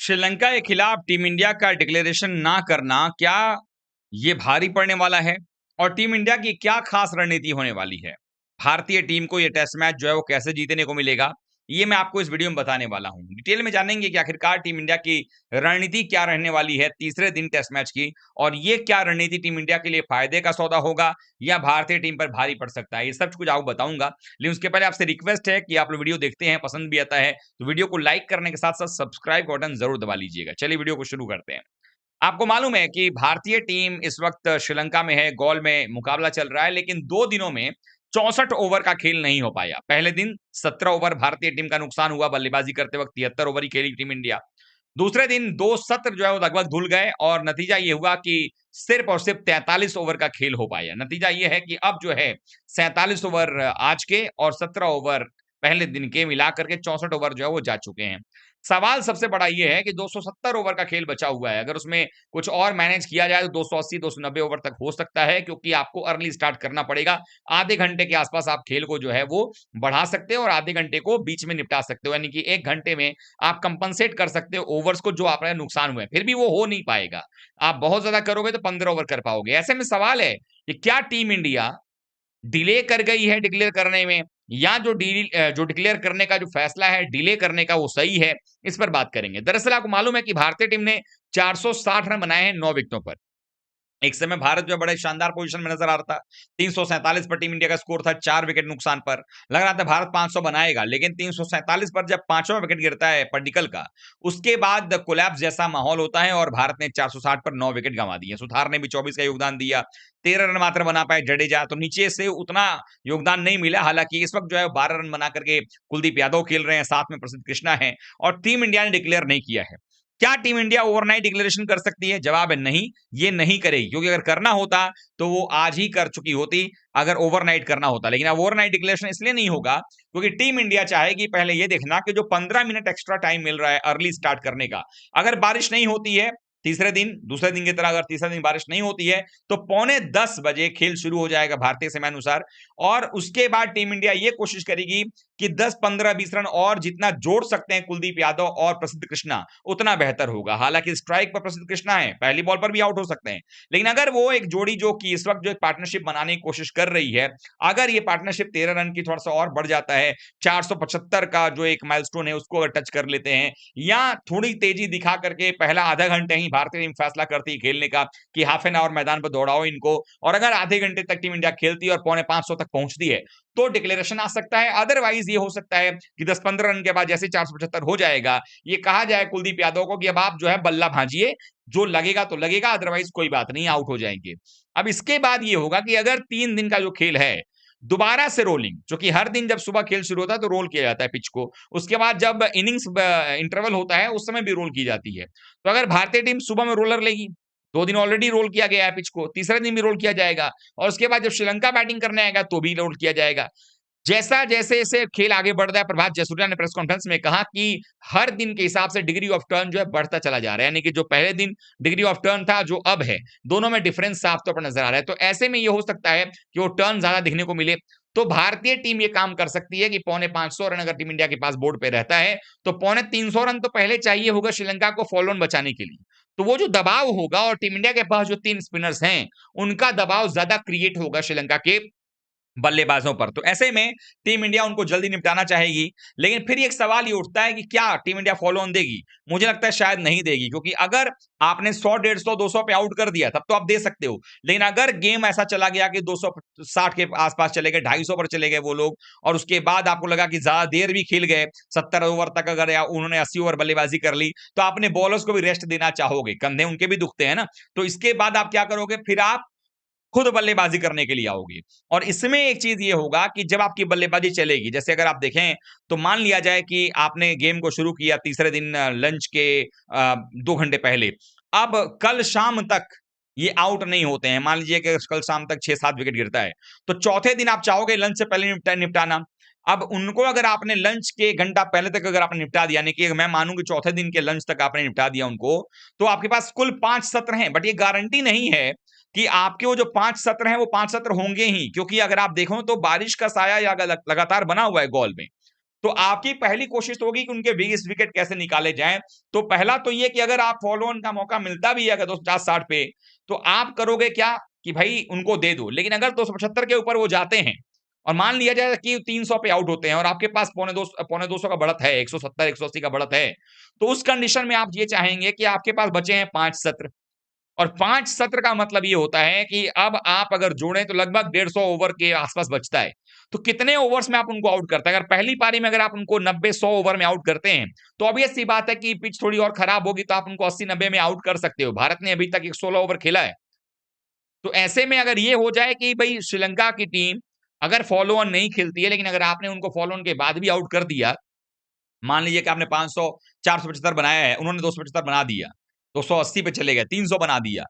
श्रीलंका के खिलाफ team India का डिक्लेरेशन ना करना क्या ये भारी पड़ने वाला है? और टीम इंडिया की क्या खास रणनीति होने वाली है? भारतीय टीम को ये टेस्ट मैच जो है वो कैसे जीतने को मिलेगा? ये मैं आपको इस वीडियो में बताने वाला हूं। डिटेल में जानेंगे कि आखिरकार टीम इंडिया की रणनीति क्या रहने वाली है तीसरे दिन टेस्ट मैच की, और ये क्या रणनीति टीम इंडिया के लिए फायदे का सौदा होगा या भारतीय टीम पर भारी पड़ सकता है, ये सब कुछ आपको बताऊंगा। लेकिन उसके पहले आपसे रिक्वेस्ट है कि आप लोग वीडियो देखते हैं, पसंद भी आता है तो वीडियो को लाइक करने के साथ साथ सब्सक्राइब बटन जरूर दबा लीजिएगा। चलिए वीडियो को शुरू करते हैं। आपको मालूम है कि भारतीय टीम इस वक्त श्रीलंका में है, गॉल में मुकाबला चल रहा है, लेकिन 2 दिनों में 64 ओवर का खेल नहीं हो पाया। पहले दिन 17 ओवर भारतीय टीम का नुकसान हुआ, बल्लेबाजी करते वक्त 73 ओवर ही खेली टीम इंडिया। दूसरे दिन 2 सत्र जो है वो लगभग धुल गए और नतीजा ये हुआ कि सिर्फ और सिर्फ 43 ओवर का खेल हो पाया। नतीजा ये है कि अब जो है 47 ओवर आज के और 17 ओवर पहले दिन के मिलाकर के 64 ओवर जो है वो जा चुके हैं। सवाल सबसे बड़ा ये है कि 270 ओवर का खेल बचा हुआ है। अगर उसमें कुछ और मैनेज किया जाए तो 280 290 ओवर तक हो सकता है, क्योंकि आपको अर्ली स्टार्ट करना पड़ेगा। आधे घंटे के आसपास आप खेल को जो है वो बढ़ा सकते हो और आधे घंटे को बीच में निपटा सकते हो, यानी कि 1 घंटे में आप कंपनसेट कर सकते हो ओवर्स को जो आपका नुकसान हुए। फिर भी वो हो नहीं पाएगा। आप बहुत ज्यादा करोगे तो 15 ओवर कर पाओगे। ऐसे में सवाल है कि क्या टीम इंडिया डिले कर गई है डिक्लेयर करने में, या जो डिक्लेयर करने का जो फैसला है डिले करने का वो सही है? इस पर बात करेंगे। दरअसल आपको मालूम है कि भारतीय टीम ने 460 रन बनाए हैं 9 विकेटों पर। एक समय भारत जो है बड़े शानदार पोजीशन में नजर आ रहा था। 347 पर टीम इंडिया का स्कोर था, 4 विकेट नुकसान पर। लग रहा था भारत 500 बनाएगा, लेकिन 347 पर जब पांचवा विकेट गिरता है पड्डिकल का, उसके बाद कोलैप्स जैसा माहौल होता है और भारत ने 460 पर 9 विकेट गंवा दिए। सुथार ने भी 24 का योगदान दिया, 13 रन मात्र बना पाए जडेजा, तो नीचे से उतना योगदान नहीं मिला। हालांकि इस वक्त जो है 12 रन बना करके कुलदीप यादव खेल रहे हैं, साथ में प्रसिद्ध कृष्णा है, और टीम इंडिया ने डिक्लेयर नहीं किया है। क्या टीम इंडिया ओवरनाइट डिक्लेरेशन कर सकती है? जवाब है नहीं, ये नहीं करेगी, क्योंकि अगर करना होता तो वो आज ही कर चुकी होती अगर ओवरनाइट करना होता। लेकिन अब ओवरनाइट डिक्लेरेशन इसलिए नहीं होगा क्योंकि टीम इंडिया चाहेगी पहले ये देखना कि जो 15 मिनट एक्स्ट्रा टाइम मिल रहा है अर्ली स्टार्ट करने का, अगर बारिश नहीं होती है तीसरे दिन, दूसरे दिन की तरह अगर तीसरे दिन बारिश नहीं होती है तो 9:45 खेल शुरू हो जाएगा भारतीय समय अनुसार। और उसके बाद टीम इंडिया ये कोशिश करेगी कि 10 15 20 रन और जितना जोड़ सकते हैं कुलदीप यादव और प्रसिद्ध कृष्णा उतना बेहतर होगा। हालांकि स्ट्राइक पर प्रसिद्ध कृष्णा है, पहली बॉल पर भी आउट हो सकते हैं, लेकिन अगर वो एक जोड़ी जो कि इस वक्त जो एक पार्टनरशिप बनाने की कोशिश कर रही है, अगर ये पार्टनरशिप 13 रन की थोड़ा सा और बढ़ जाता है, 475 का जो एक माइलस्टोन है उसको अगर टच कर लेते हैं, या थोड़ी तेजी दिखा करके पहला आधा घंटे ही भारतीय टीम फैसला करती है खेलने का कि हाफ एन आवर मैदान पर दौड़ाओ इनको, और अगर आधे घंटे तक टीम इंडिया खेलती है और 450 तक पहुंचती है तो डिक्लेरेशन आ सकता है। अदरवाइज ये हो सकता है कि 10-15 रन के बाद जैसे 475 हो जाएगा, ये कहा जाए कुलदीप यादव को कि अब आप जो है बल्ला भांजिए, जो लगेगा तो लगेगा, अदरवाइज कोई बात नहीं, आउट हो जाएंगे। अब इसके बाद ये होगा कि अगर 3 दिन का जो खेल है दोबारा से रोलिंग, जो कि हर दिन जब सुबह खेल शुरू होता है तो रोल किया जाता है पिच को, उसके बाद जब इनिंग्स इंटरवल होता है उस समय भी रोल की जाती है। तो अगर भारतीय टीम सुबह में रोलर लेगी, 2 दिन ऑलरेडी रोल किया गया है पिच को, तीसरे दिन भी रोल किया जाएगा, और उसके बाद जब श्रीलंका बैटिंग करने आएगा तो भी रोल किया जाएगा। जैसा जैसे जैसे खेल आगे बढ़ रहा है, प्रभात जयसूर्या ने प्रेस कॉन्फ्रेंस में कहा कि हर दिन के हिसाब से डिग्री ऑफ टर्न जो है बढ़ता चला जा रहा है, यानी कि जो पहले दिन डिग्री ऑफ टर्न था जो अब है, दोनों में डिफरेंस साफ तौर पर नजर आ रहा है। तो ऐसे में ये हो सकता है कि वो टर्न ज्यादा दिखने को मिले। तो भारतीय टीम ये काम कर सकती है कि 550 रन अगर टीम इंडिया के पास बोर्ड पे रहता है तो 350 रन तो पहले चाहिए होगा श्रीलंका को फॉलो ऑन बचाने के लिए। तो वो जो दबाव होगा, और टीम इंडिया के पास जो 3 स्पिनर्स हैं उनका दबाव ज्यादा क्रिएट होगा श्रीलंका के बल्लेबाजों पर। तो ऐसे में टीम इंडिया उनको जल्दी निपटाना चाहेगी। लेकिन फिर एक सवाल ये उठता है कि क्या टीम इंडिया फॉलो ऑन देगी? मुझे लगता है शायद नहीं देगी, क्योंकि अगर आपने 100 150 200 पे आउट कर दिया तब तो आप दे सकते हो, लेकिन अगर गेम ऐसा चला गया कि 260 के आसपास चले गए, 250 पर चले गए वो लोग, और उसके बाद आपको लगा कि ज्यादा देर भी खेल गए, 70 ओवर तक अगर या उन्होंने 80 ओवर बल्लेबाजी कर ली, तो आपने बॉलर्स को भी रेस्ट देना चाहोगे, कंधे उनके भी दुखते हैं ना। तो इसके बाद आप क्या करोगे? फिर आप खुद बल्लेबाजी करने के लिए आओगे। और इसमें एक चीज ये होगा कि जब आपकी बल्लेबाजी चलेगी, जैसे अगर आप देखें तो मान लिया जाए कि आपने गेम को शुरू किया तीसरे दिन लंच के 2 घंटे पहले, अब कल शाम तक ये आउट नहीं होते हैं, मान लीजिए कि कल शाम तक 6-7 विकेट गिरता है, तो चौथे दिन आप चाहोगे लंच से पहले निपटाना। अब उनको अगर आपने लंच के घंटा पहले तक अगर आपने निपटा दिया, यानी कि मैं मानूं कि चौथे दिन के लंच तक आपने निपटा दिया उनको, तो आपके पास कुल 5 सत्र हैं। बट ये गारंटी नहीं है कि आपके वो जो 5 सत्र हैं वो 5 सत्र होंगे ही, क्योंकि अगर आप देखो तो बारिश का साया या लगातार बना हुआ है गॉल में। तो आपकी पहली कोशिश तो होगी कि उनके 20 विकेट कैसे निकाले जाएं। तो पहला तो ये कि अगर आप फॉलो ऑन का मौका मिलता भी है अगर 250-60 पे, तो आप करोगे क्या कि भाई उनको दे दो। लेकिन अगर 275 के ऊपर वो जाते हैं और मान लिया जाए कि 300 पे आउट होते हैं और आपके पास पौने 200 का बढ़त है, 170 180 का बढ़त है, तो उस कंडीशन में आप ये चाहेंगे कि आपके पास बचे हैं 5 सत्र, और 5 सत्र का मतलब ये होता है कि अब आप अगर जोड़ें तो लगभग 150 ओवर के आसपास बचता है। तो कितने ओवर्स में आप उनको आउट करते हैं? अगर पहली पारी में अगर आप उनको 90-100 ओवर में आउट करते हैं, तो ऑब्वियस सी बात है कि पिच थोड़ी और खराब होगी तो आप उनको 80-90 में आउट कर सकते हो। भारत ने अभी तक एक 16 ओवर खेला है। तो ऐसे में अगर ये हो जाए कि भाई श्रीलंका की टीम अगर फॉलो ऑन नहीं खेलती है, लेकिन अगर आपने उनको फॉलो ऑन के बाद भी आउट कर दिया, मान लीजिए कि आपने 500 475 बनाया है, उन्होंने 275 बना दिया, 280 पे चले गए, 300 बना दिया,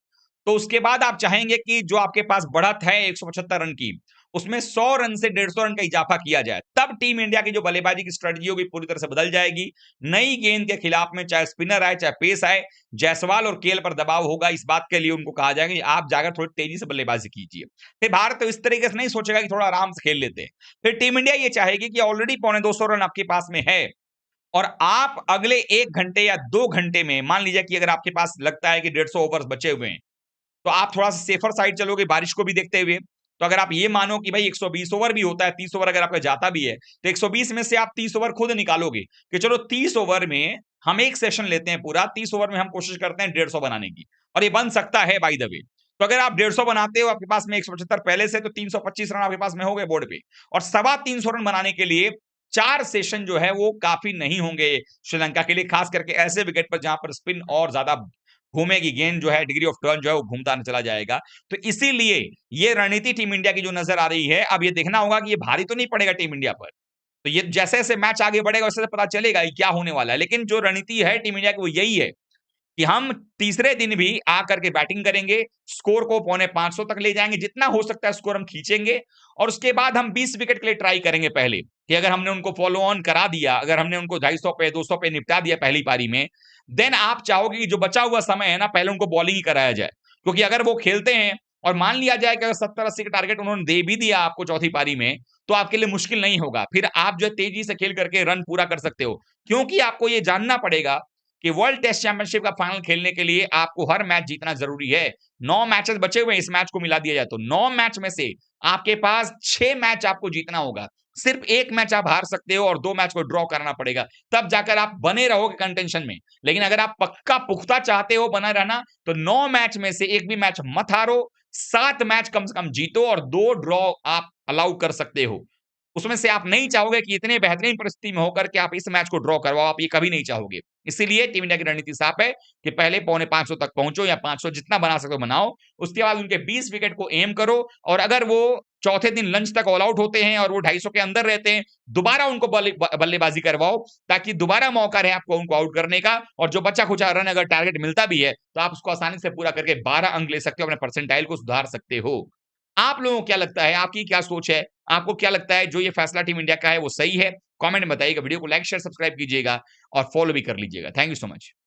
तो उसके बाद आप चाहेंगे कि जो आपके पास बढ़त है 175 रन की, उसमें 100 रन से 150 रन का इजाफा किया जाए। तब टीम इंडिया की जो बल्लेबाजी की स्ट्रेटजी होगी पूरी तरह से बदल जाएगी। नई गेंद के खिलाफ में चाहे स्पिनर आए चाहे पेस आए, जायसवाल और केएल पर दबाव होगा। इस बात के लिए उनको कहा जाएगा कि आप जाकर थोड़ी तेजी से बल्लेबाजी कीजिए। फिर भारत तो इस तरीके से नहीं सोचेगा कि थोड़ा आराम से खेल लेते हैं। फिर टीम इंडिया ये चाहेगी कि ऑलरेडी पौने 200 रन आपके पास में है, और आप अगले 1 घंटे या 2 घंटे में मान लीजिए कि अगर आपके पास लगता है कि 150 ओवर्स बचे हुए हैं, तो आप थोड़ा-सा सेफर साइड चलोगे बारिश को भी देखते हुए। तो अगर आप ये मानो कि भाई 120 ओवर भी होता है, 30 ओवर अगर आपका जाता भी है, तो 120 में से आप 30 ओवर खुद निकालोगे कि चलो 30 ओवर में हम एक सेशन लेते हैं पूरा, 30 ओवर में हम कोशिश करते हैं 150 बनाने की, और ये बन सकता है बाय द वे। तो अगर आप 150 बनाते हो, आपके पास में 175 पहले से, तो 325 रन आपके पास में हो गए बोर्ड पे, और सवा 300 रन बनाने के लिए 4 सेशन जो है वो काफी नहीं होंगे श्रीलंका के लिए, खास करके ऐसे विकेट पर जहां पर स्पिन और ज्यादा घूमेगी, गेंद जो है डिग्री ऑफ टर्न जो है वो घूमता चला जाएगा। तो इसीलिए ये रणनीति टीम इंडिया की जो नजर आ रही है, अब ये देखना होगा कि ये भारी तो नहीं पड़ेगा टीम इंडिया पर। तो ये जैसे-जैसे मैच आगे बढ़ेगा वैसे-वैसे पता चलेगा कि क्या होने वाला है। लेकिन जो रणनीति है टीम इंडिया की वो यही है कि हम तीसरे दिन भी आकर के बैटिंग करेंगे, स्कोर को पौने 500 तक ले जाएंगे, जितना हो सकता है स्कोर हम खींचेंगे, और उसके बाद हम 20 विकेट के लिए ट्राई करेंगे पहले, कि अगर हमने उनको फॉलो ऑन करा दिया, अगर हमने उनको 250 पे 200 पे निपटा दिया पहली पारी में, देन आप चाहोगे कि जो बचा हुआ समय है ना, पहले उनको बॉलिंग ही कराया जाए। क्योंकि अगर वो खेलते हैं और मान लिया जाए कि अगर 70-80 का टारगेट उन्होंने दे भी दिया आपको चौथी पारी में, तो आपके लिए मुश्किल नहीं होगा। फिर आप जो है तेजी से खेल करके रन पूरा कर सकते हो। क्योंकि आपको ये जानना पड़ेगा कि वर्ल्ड टेस्ट चैंपियनशिप का फाइनल खेलने के लिए आपको हर मैच जीतना जरूरी है। 9 मैचेस बचे हुए हैं, इस मैच को मिला दिया जाए तो 9 मैच में से आपके पास 6 मैच आपको जीतना होगा। सिर्फ 1 मैच आप हार सकते हो और 2 मैच को ड्रॉ करना पड़ेगा, तब जाकर आप बने रहोगे कंटेंशन में। लेकिन अगर आप पक्का पुख्ता चाहते हो बना रहना, तो 9 मैच में से 1 भी मैच मत हारो, 7 मैच कम से कम जीतो और 2 ड्रॉ आप अलाउ कर सकते हो। उसमें से आप नहीं चाहोगे कि इतने बेहतरीन परिस्थिति में होकर के आप इस मैच को ड्रॉ करवाओ, आप ये कभी नहीं चाहोगे। इसीलिए टीम इंडिया की रणनीति साफ है कि पहले पौने 500 तक पहुंचो, या 500 जितना बना सकते हो बनाओ, उसके बाद उनके 20 विकेट को एम करो, और अगर वो चौथे दिन लंच तक ऑल आउट होते हैं और वो 250 के अंदर रहते हैं, दोबारा उनको बल्लेबाजी करवाओ, ताकि दोबारा मौका रहे आपको उनको आउट करने का, और जो बचा खुचा रन अगर टारगेट मिलता भी है तो आप उसको आसानी से पूरा करके 12 अंक ले सकते हो, अपने परसेंटाइल को सुधार सकते हो। आप लोगों को क्या लगता है? आपकी क्या सोच है? आपको क्या लगता है जो ये फैसला टीम इंडिया का है वो सही है? कमेंट में बताइएगा। वीडियो को लाइक, शेयर, सब्सक्राइब कीजिएगा और फॉलो भी कर लीजिएगा। Thank you so much.